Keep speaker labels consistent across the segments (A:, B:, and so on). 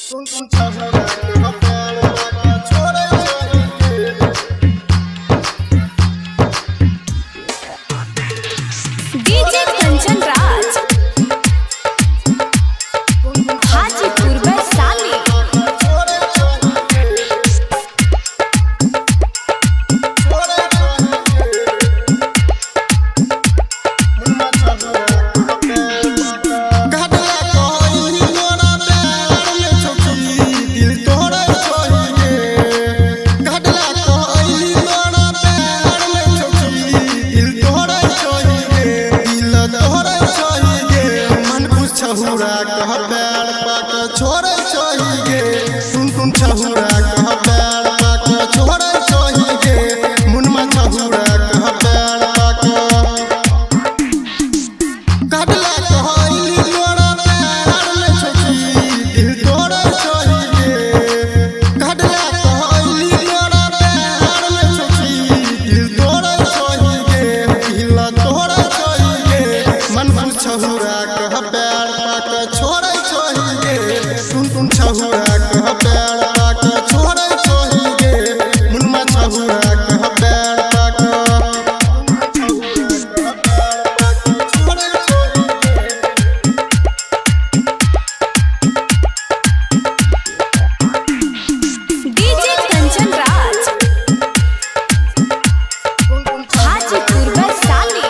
A: DJ Kanchan Raj Hajipur Vaishali.
B: छहुरा कह बैल पाक छोड़े चाहिए सुन छहुरा कह बैल पाक छोड़े चाहिए मुनमा छहुरा कह बैल पाक काटला कहली तोरा पैर में छोटी दिल तोड़े चाहिए काटला कहली तोरा पैर में छोटी दिल तोड़े चाहिए दिल तोड़े चाहिए मन छहुरा कह बैल छोड़े चाहिए सुन छहुरा कह बैल पाक छोड़े चाहिए मुनमा छहुरा कह बैल पाक छोड़े चाहिए।
A: डीजे कंचन राज हाजीपुर वैशाली।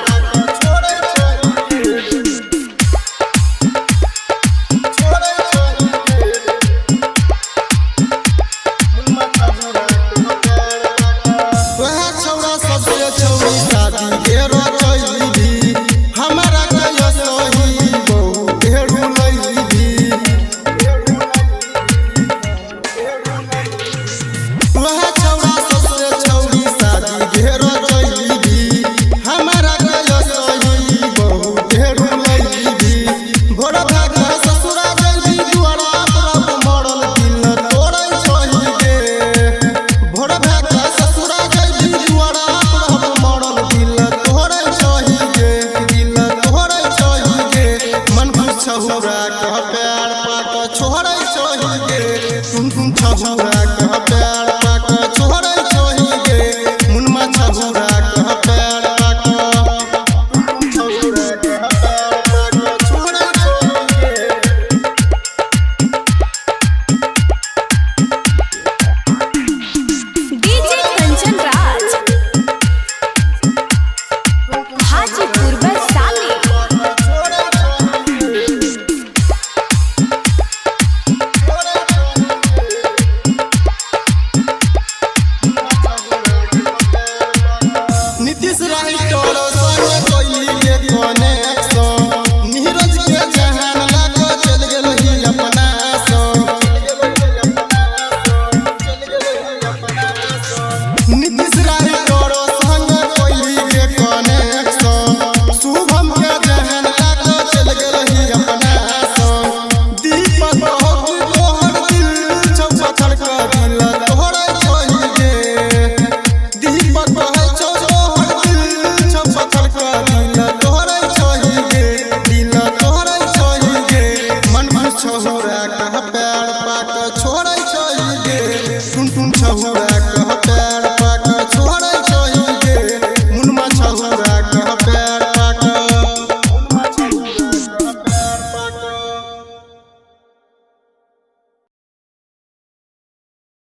A: छहुरा कह बैल पाक छोड़े चाहिए सुन छहुरा कह बैल